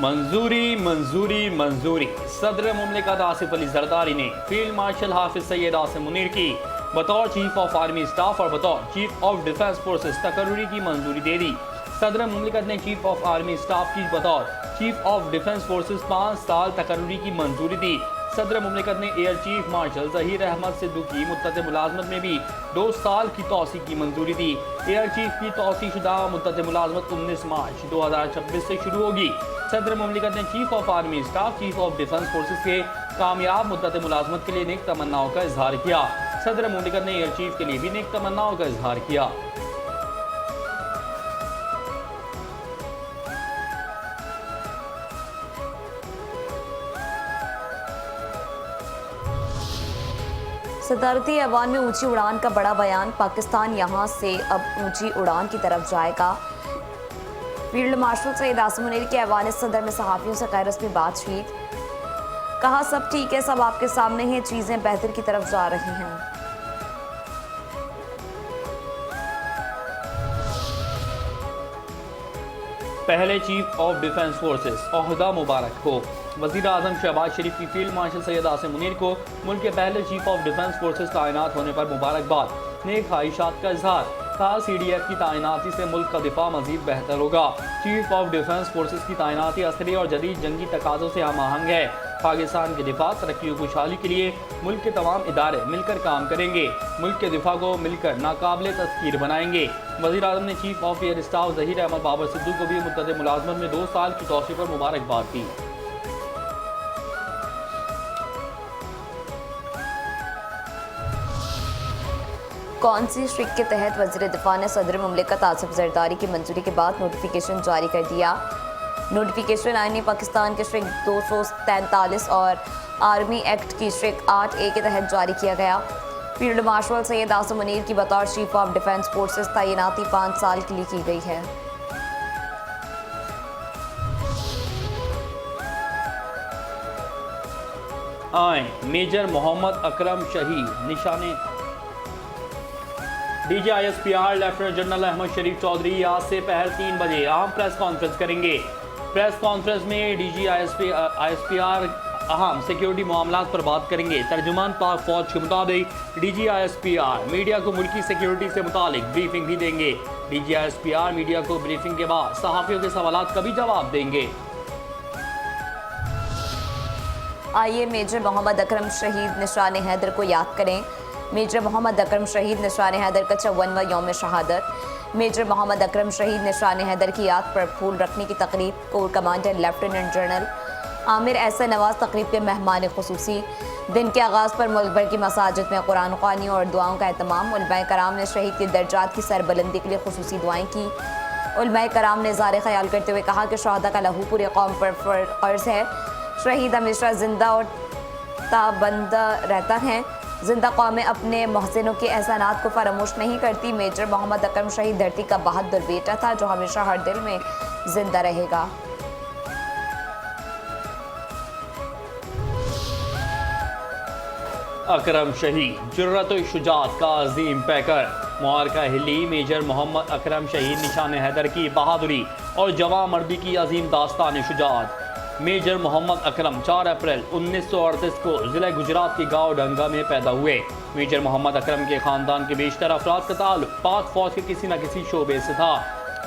मंजूरी मंजूरी मंजूरी। सदर मुमलिकत आसिफ अली जरदारी ने फील्ड मार्शल हाफिज सैयद आसिम मुनीर की बतौर चीफ ऑफ आर्मी स्टाफ और बतौर चीफ ऑफ डिफेंस फोर्सेस तकर्री की मंजूरी दे दी। सदर मुमलिकत ने चीफ ऑफ आर्मी स्टाफ की बतौर चीफ ऑफ डिफेंस फोर्सेस 5 साल तकर्री की मंजूरी दी। सदर मुमलिकत ने air chief marshal Zaheer Ahmed Sidhu की मुद्दत मुलाजमत में भी 2 साल की तौसी की मंजूरी दी। एयर चीफ की तौसी शुदा मुद्दत मुलाजमत 19 मार्च 2026 से शुरू होगी। सदर मुमलिकत ने chief of army staff chief of defence forces के कामयाब मुद्दत मुलाजमत के लिए नेक तमन्नाओं का इजहार किया। सदर मुमलिकत ने एयर चीफ के लिए भी नेक तमन्नाओं का इजहार किया। सदारती ऐवान में ऊंची उड़ान का बड़ा बयान। पाकिस्तान यहां से अब ऊंची उड़ान की तरफ जाएगा। फील्ड मार्शल सैयद आसिम मुनीर के ऐवान सदर में सहाफ़ियों से गैर रस्मी बातचीत। कहा सब ठीक है, सब आपके सामने हैं, चीज़ें बेहतर की तरफ जा रही हैं। पहले चीफ ऑफ डिफेंस फोर्सेस ओहदा मुबारक हो। वज़ीर आज़म शहबाज शरीफ की फील्ड मार्शल सैयद आसिम मुनीर को मुल्क के पहले चीफ ऑफ डिफेंस फोर्सेस तैनात होने पर मुबारकबाद, नेक ख्वाहिशात का इजहार। कहा CDF की तैनाती से मुल्क का दिफा मजीद बेहतर होगा। चीफ ऑफ डिफेंस फोर्सेस की तैनाती असली और जदीद जंगी तकाज़ों से हम आहंग है। पाकिस्तान के दिफा, तरक्की और खुशहाली के लिए मुल्क के तमाम इदारे मिलकर काम करेंगे। मुल्क के दिफा को मिलकर नाकाबिले तस्कीर बनाएंगे। वज़ीर आज़म ने chief of air staff Zaheer Ahmed Babar Sidhu को भी मुद्दत मुलाजमत में 2 साल की तौसीफ़ पर मुबारकबाद दी। कौन सी श्रिक के तहत वज़ीर दिफा ने सदर मुमलिकत आसिफ जरदारी की मंजूरी के बाद नोटिफिकेशन जारी कर दिया। नोटिफिकेशन आईनी पाकिस्तान के श्रिक 243 और आर्मी एक्ट की श्रिक 8A के तहत जारी किया गया। फील्ड मार्शल सैयद आसिम मुनीर की बतौर चीफ ऑफ डिफेंस फोर्सेस तैनाती 5 साल के लिए की गई है। आए मेजर मोहम्मद अकरम शहीद निशाने। DGISPR लेफ्टिनेंट जनरल अहमद शरीफ चौधरी आज से पहर 3 बजे अहम प्रेस कॉन्फ्रेंस करेंगे। प्रेस कॉन्फ्रेंस में DGISPR अहम सिक्योरिटी मामलात पर बात करेंगे। तर्जुमान पाक फौज के मुताबिक DGISPR मीडिया को मुल्की सिक्योरिटी से मुतालिक ब्रीफिंग भी देंगे। DGISPR मीडिया को ब्रीफिंग के बाद सहाफ़ियों के सवालात का भी जवाब देंगे। आइए मेजर मोहम्मद अकरम शहीद निशान हैदर को याद करें। मेजर मोहम्मद अकरम शहीद निशान हैदर का 54वां यौम शहादत। मेजर मोहम्मद अकरम शहीद निशान हैदर की याद पर फूल रखने की तकरीब core commander lieutenant general Amir Ahsan Nawaz तकरीब के मेहमान खुसूसी। दिन के आगाज़ पर मुल्क भर की मसाजिद में कुरान ख़्वानी और दुआओं का एहतमाम। उलमाए कराम ने शहीद के दर्जात की सरबुलंदी के लिए खुसूसी दुआएं की। उलमाए कराम ने इज़हार ख्याल करते हुए कहा कि शहादा का लहू पूरे कौम पर फ़र्ज़ है। शहीद हमेशा जिंदा और ताबंदा रहता है। जिंदा कौमें अपने मोहसिनों के एहसानात को फरामोश नहीं करती। मेजर मोहम्मद अकरम शहीद धरती का बहादुर बेटा था जो हमेशा हर दिल में जिंदा रहेगा। अकरम शहीद जुर्रत और शुजात का अजीम पैकर। मुबारका हिली मेजर मोहम्मद अकरम शहीद निशान हैदर की बहादुरी और जवां मर्दी की अजीम दास्तान शुजात। मेजर मोहम्मद अकरम 4 अप्रैल 1938 को ज़िला गुजरात के गांव डंगा में पैदा हुए। मेजर मोहम्मद अकरम के ख़ानदान के बेशतर अफराद का ताल्लुक पाक फ़ौज के किसी न किसी शोबे से था।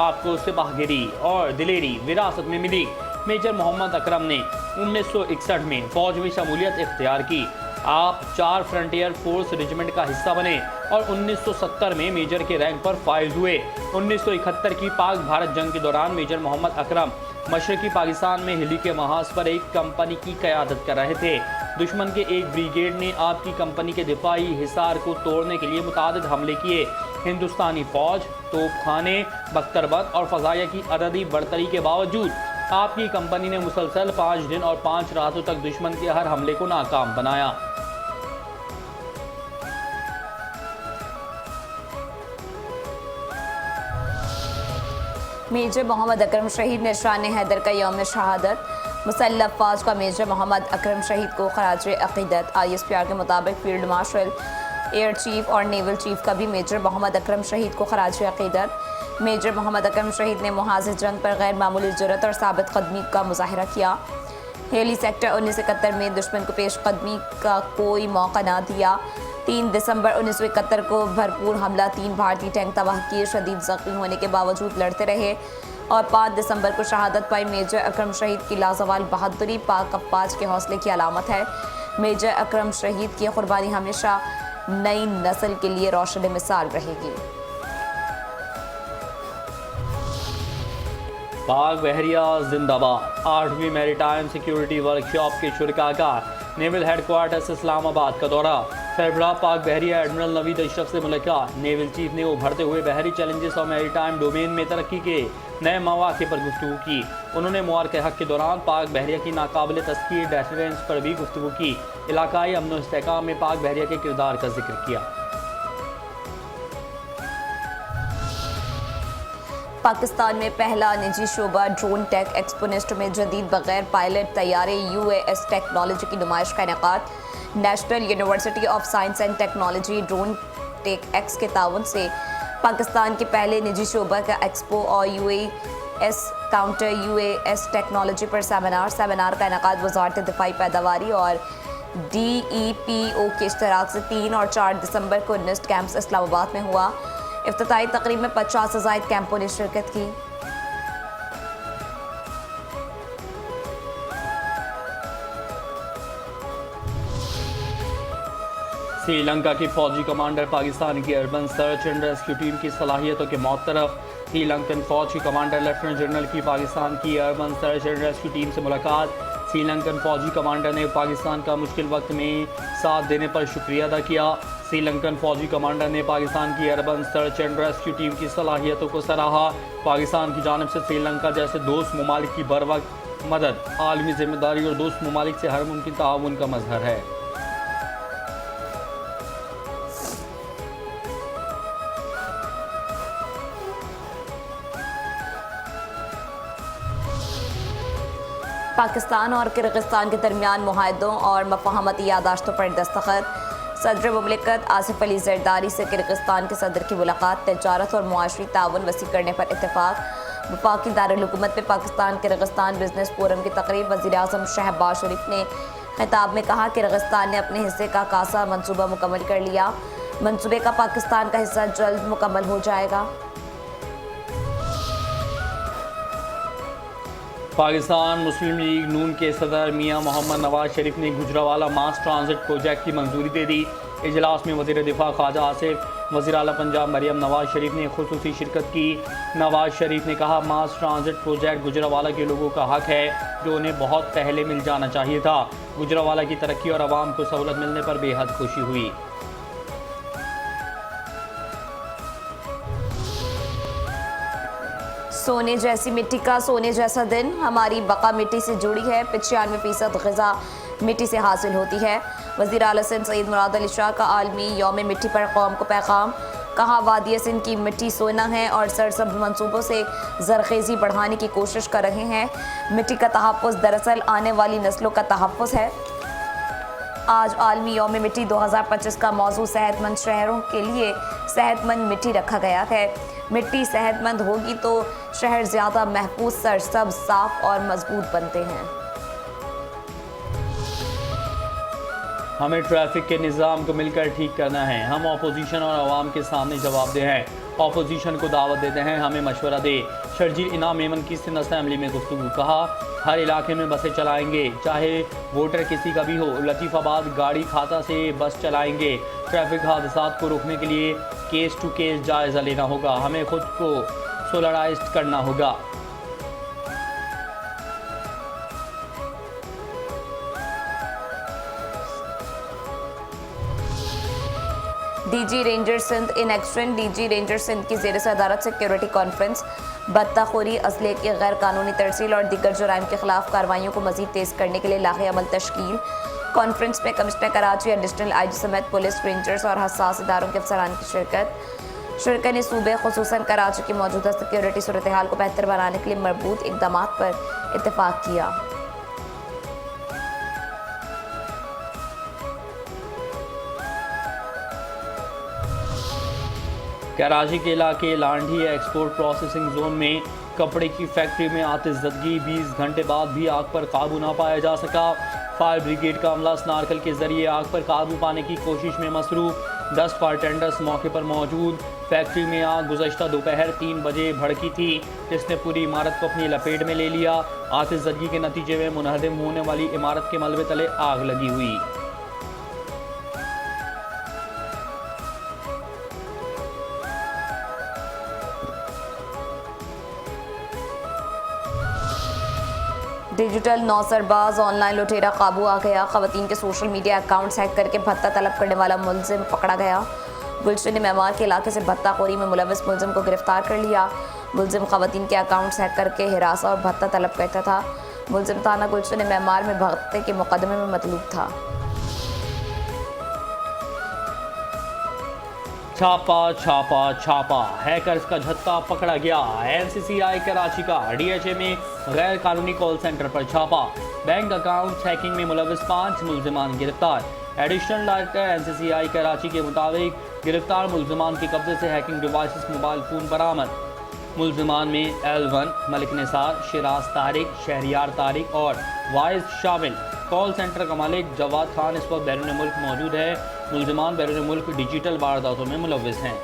आपको सिपाहगिरी और दिलेरी विरासत में मिली। मेजर मोहम्मद अकरम ने 1961 में फ़ौज में शमूलियत इख्तियार की। आप 4 फ्रंटियर फोर्स रेजिमेंट का हिस्सा बने और 1970 में मेजर के रैंक पर फाइज हुए। 1971 की पाक भारत जंग के दौरान मेजर मोहम्मद अकरम मशरकी पाकिस्तान में हिली के महाज पर एक कंपनी की क़यादत कर रहे थे। दुश्मन के एक ब्रिगेड ने आपकी कंपनी के दिफाई हिसार को तोड़ने के लिए मुतादिद हमले किए। हिंदुस्तानी फौज, तोपखाने, बख्तरबंद और फ़ज़ाइया की अददी बढ़तरी के बावजूद आपकी कंपनी ने मुसलसल 5 दिन और 5 रातों तक दुश्मन के हर हमले को नाकाम बनाया। मेजर मोहम्मद अकरम शहीद निशान हैदर का यौम शहादत। मुसल्लफ फ़ौज का मेजर मोहम्मद अकरम शहीद को खराज अक़ीदत। ISPR के मुताबिक फील्ड मार्शल एयर चीफ और नेवल चीफ का भी मेजर मोहम्मद अकरम शहीद को खराज अक़ीदत। मेजर मोहम्मद अकरम शहीद ने मुहाज़िर जंग पर गैर मामूली जुर्रत और साबित कदमी का मुजाहरा किया। हेली सेक्टर 1971 में दुश्मन को पेश कदमी का कोई मौका ना दिया। 3 दिसंबर 1971 को भरपूर हमला, 3 भारतीय टैंक तबाह किए, शदीद जख्मी होने के बावजूद लड़ते रहे और 5 दिसंबर को शहादत पाई। मेजर अकरम शहीद की लाजवाल बहादुरी पाक अफवाज के हौसले की अलामत है। मेजर अकरम शहीद की कुर्बानी हमेशा नई नस्ल के लिए रोशन मिसाल रहेगी। पाक बहरिया जिंदाबाद। 8वीं मैरीटाइम सिक्योरिटी वर्कशॉप के शुरका का नेवल हेडक्वार्टर्स इस्लामाबाद का दौरा। सरबराह पाक बहरिया एडमिरल नवीद अशरफ से मुलाकात। नेवल चीफ ने उभरते हुए बहरी चैलेंजेस और मैरीटाइम डोमेन में तरक्की के नए मौके पर गुफ्तगू की। उन्होंने मुबारक हक के दौरान पाक बहरिया की नाकाबिल तस्कीर डेफरेंस पर भी गुफ्तगू की। इलाकाई अमन और इस्तेहकाम में पाक बहरिया के किरदार का जिक्र किया। पाकिस्तान में पहला निजी शोबा ड्रोन टेक एक्सपोनेस्ट में जदीद बगैर पायलट तैयारे UAS टेक्नोलॉजी की नुमाइश का इनेकाद। National university of science and technology drone tech X के ताउन से पाकिस्तान के पहले निजी शोबा का एक्सपो और UAS काउंटर UAS टेक्नोलॉजी पर सेमिनार का इनेकाद वज़ारत दिफाई पैदावारी और DEPO के इश्तराक से 3 और 4 दिसंबर को निस्ट कैंप्स इस्लामाबाद में हुआ। इफ्तिताई तकरीब में 50 से ज़ायद कैंपों ने शिरकत की। श्रीलंका की फौजी कमांडर पाकिस्तान की urban search and rescue team की सलाहियतों के मौतरफ। श्रीलंकन फौज की कमांडर लेफ्टिनेंट जनरल की पाकिस्तान की urban search and rescue team से मुलाकात। श्रीलंकन फौजी कमांडर ने पाकिस्तान का मुश्किल वक्त में साथ देने पर शुक्रिया अदा किया। श्रीलंकन फौजी कमांडर ने पाकिस्तान की urban search and rescue team की सलाहियतों को सराहा। पाकिस्तान की जानिब से श्रीलंका जैसे दोस्त ममालिक की बर वक्त मदद, आलमी जिम्मेदारी और दोस्त ममालिक से हर मुमकिन ताउन का मजहर है। पाकिस्तान और किर्गिस्तान के दरमियान मुआहदों और मफाहमती यादाश्तों पर दस्तखत। सदर मुमलिकत आसिफ अली जरदारी से किर्गिस्तान के सदर की मुलाकात। तजारत और मुआशरी ताउन वसी करने पर इत्तेफाक। वफाकी दारुल-हुकूमत में पाकिस्तान किर्गिस्तान बिजनेस फोरम की तकरीब। वज़ीर-ए-आज़म शहबाज शरीफ ने खिताब में कहा किर्गिस्तान ने अपने हिस्से का कासा मंसूबा मुकम्मल कर लिया। मंसूबे का पाकिस्तान का हिस्सा जल्द मुकम्मल हो जाएगा। पाकिस्तान मुस्लिम लीग नून के सदर मियां मोहम्मद नवाज शरीफ ने गुजरावाला मास ट्रांजिट प्रोजेक्ट की मंजूरी दे दी। इजलास में वज़ीर दिफा ख्वाजा आसिफ, वज़ीर आला पंजाब मरियम नवाज शरीफ ने खुसूसी शिरकत की। नवाज शरीफ ने कहा मास ट्रांजिट प्रोजेक्ट गुजरावाला के लोगों का हक है जो उन्हें बहुत पहले मिल जाना चाहिए था। गुजरावाला की तरक्की और आवाम को सहूलत मिलने पर बेहद खुशी हुई। सोने जैसी मिट्टी का सोने जैसा दिन। हमारी बका मिट्टी से जुड़ी है। 95% ग़िज़ा मिट्टी से हासिल होती है। वज़ीर आला सिंध सईद मुराद अली शाह का आलमी यौम मिट्टी पर कौम को पैगाम। कहा वादिया सिंध की मिट्टी सोना है और सरसब्ज़ मंसूबों से ज़रख़ेज़ी बढ़ाने की कोशिश कर रहे हैं। मिट्टी का तहफ़्फ़ुज़ दरअसल आने वाली नस्लों का तहफ़्फ़ुज़ है। आज आलमी यौम मिट्टी 2025 का मौजू सेहतमंद शहरों के लिए सेहतमंद मिट्टी रखा गया है। मिट्टी सेहतमंद होगी तो शहर ज़्यादा महफूज, सरसब्ज़, साफ और मजबूत बनते हैं। हमें ट्रैफिक के निज़ाम को मिलकर ठीक करना है। हम अपोजिशन और आवाम के सामने जवाबदेह हैं। अपोजिशन को दावत देते हैं हमें मशवरा दे। शर्जील इनाम मेमन की सिंध असम्बली में गुफ्तगू। कहा हर इलाके में बसें चलाएंगे चाहे वोटर किसी का भी हो। लतीफ़ाबाद गाड़ी खाता से बस चलाएंगे। ट्रैफिक हादसात को रोकने के लिए केस टू केस जायज़ा लेना होगा। हमें खुद को सोलराइज्ड करना होगा। DG ranger Sindh in action. DG ranger Sindh की ज़ेर सदारत सिक्योरिटी कॉन्फ्रेंस। बदतखोरी, असले की गैर कानूनी तरसील और दीगर जुराइम के खिलाफ कार्रवाइयों को मज़ीद तेज़ करने के लिए लाहे अमल तश्कील। कॉन्फ्रेंस में कमिश्नर कराची, एडिशनल IG समेत पुलिस, रेंजर्स और हसास इदारों के अफसरान की शिरकत। शुरका ने सूबे खुसूसन कराची की मौजूदा सिक्योरिटी सूरत हाल को बेहतर बनाने के लिए मरबूत इक़दाम पर इत्तेफाक किया। कराची के इलाके लांडी एक्सपोर्ट प्रोसेसिंग जोन में कपड़े की फैक्ट्री में आतिशज़दगी, 20 घंटे बाद भी आग पर काबू ना पाया जा सका। फायर ब्रिगेड का अमला स्नारकल के जरिए आग पर काबू पाने की कोशिश में मसरूफ। 10 फायर टेंडर्स मौके पर मौजूद। फैक्ट्री में आग गुज़श्ता दोपहर 3 बजे भड़की थी, जिसने पूरी इमारत को अपनी लपेट में ले लिया। आतिशज़दगी के नतीजे में मुनहदम होने वाली इमारत के मलबे तले आग लगी हुई। डिजिटल नौसरबाज ऑनलाइन लुटेरा काबू आ गया। खवातीन के सोशल मीडिया अकाउंट्स हैक करके भत्ता तलब करने वाला मुलजिम पकड़ा गया। गुलशन ने मेमार के इलाके से भत्ताखोरी में मुलविस मुलजिम को गिरफ्तार कर लिया। मुलजिम खवातीन के अकाउंट्स हैक करके हिरासा और भत्ता तलब करता था। मुलजिम थाना गुलशन मेमार में भत्ते के मुकदमे में मतलूब था। छापा छापा छापा, हैकर्स का झत्ता पकड़ा गया। एनसीसीआई कराची का डीएचए में गैर कानूनी कॉल सेंटर पर छापा। बैंक अकाउंट हैकिंग में मुलविस 5 मुलजिमान गिरफ्तार। एडिशनल डायरेक्टर एनसीसीआई कराची के मुताबिक गिरफ्तार मुलजिमान के कब्जे से हैकिंग डिवाइसेस, मोबाइल फ़ोन बरामद। मुलजिमान में L1 मलिक निसार, शिराज तारिक, शहरियार तारिक और वाइज शामिल। कॉल सेंटर का मालिक जवाद खान इस वक्त बैरून मुल्क मौजूद है। मुलजिमान बैरून मुल्क डिजिटल वारदातों में मुलविस हैं।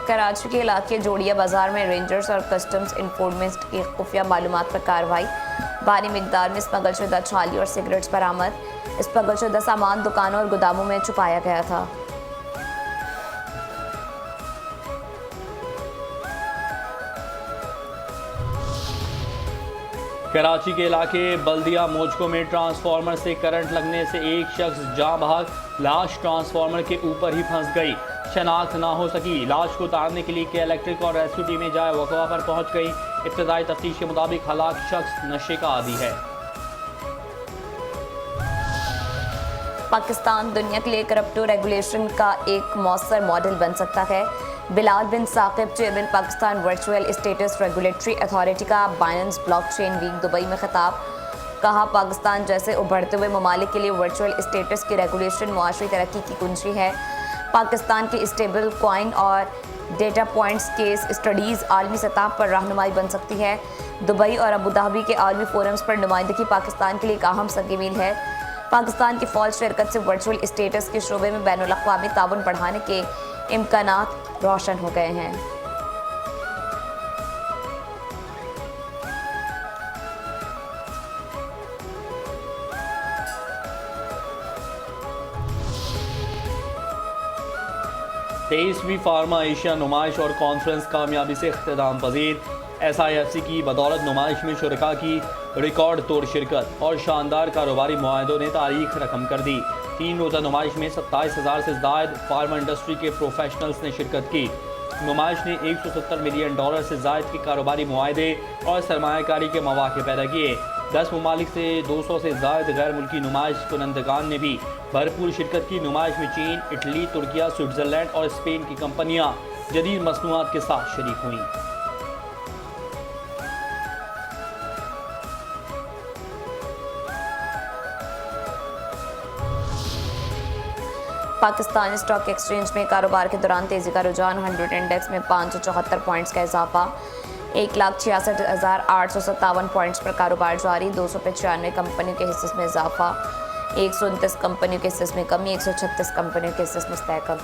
कराची के इलाके जोड़िया बाजार में रेंजर्स और कस्टम्स इंफोर्समेंट की खुफिया मालूमात पर कार्रवाई। भारी मिकदार में स्मगलशुदा छाली और सिगरेट्स बरामद। स्मगलशुदा सामान दुकानों और गोदामों में छुपाया गया था। कराची के इलाके बल्दिया मोजको में ट्रांसफार्मर से करंट लगने से एक शख्स जाँ बहक, लाश ट्रांसफार्मर के ऊपर ही फंस गई। शनाख्त ना हो सकी। लाश को उतारने के लिए इलेक्ट्रिक और रेस्क्यू टीमें जाए वकवा पर पहुंच गई। इब्तदाई तफ्तीश के मुताबिक हलाक शख्स नशे का आदी है। पाकिस्तान दुनिया के लिए क्रिप्टो रेगुलेशन का एक मौसर मॉडल बन सकता है। Bilal bin Saqib, chairman Pakistan virtual status regulatory authority का बाइनेंस ब्लॉकचेन वीक दुबई में खिताब। कहा, पाकिस्तान जैसे उभरते हुए ममालिक के लिए वर्चुअल स्टेटस की रेगुलेशन मुआशरी तरक्की की कुंजी है। पाकिस्तान की स्टेबल कॉइन और डेटा पॉइंट्स केस स्टडीज़ आलमी सतह पर रहनुमाई बन सकती है। दुबई और अबू धाबी के आलमी फोरम्स पर नुमाइंदगी पाकिस्तान के लिए एक अहम संग-ए-मील है। पाकिस्तान की फ़ौज शिरकत से वर्चुअल स्टेटस के शोबे में बैनुल-अक़वामी ताउन बढ़ाने के इम्कानात रोशन हो गए हैं। तेईसवीं फार्मा एशिया नुमाइश और कॉन्फ्रेंस कामयाबी से इख्तिताम पजीर। SIFC की बदौलत नुमाइश में शुरका की रिकॉर्ड तोड़ शिरकत और शानदार कारोबारी मुआहदों ने तारीख रकम कर दी। 3 रोज़ा नुमाइश में 27,000 से ज़ायद फार्मा इंडस्ट्री के प्रोफेशनल्स ने शिरकत की। नुमाइश ने $170 मिलियन से ज़ायद के कारोबारी मुआहदे और सरमायाकारी के मौक़े पैदा किए। 10 ममालिक से 200 से ज़ायद गैर मुल्की नुमाइश कुनंदगान ने भी भरपूर शिरकत की। नुमाइश में चीन, इटली, तुर्किया, स्विट्ज़रलैंड और स्पेन की कंपनियां जदीद मसनूआत के साथ शरीक हुईं। पाकिस्तान स्टॉक एक्सचेंज में कारोबार के दौरान तेज़ी का रुझान। 100 इंडेक्स में 574 पॉइंट्स का इजाफा। 1,66,857 पॉइंट्स पर कारोबार जारी। 295 कंपनियों के हिस्से में इजाफा। 129 कंपनियों के हिस्से में कमी। 136 कंपनियों के हिस्से में मुस्तहकम।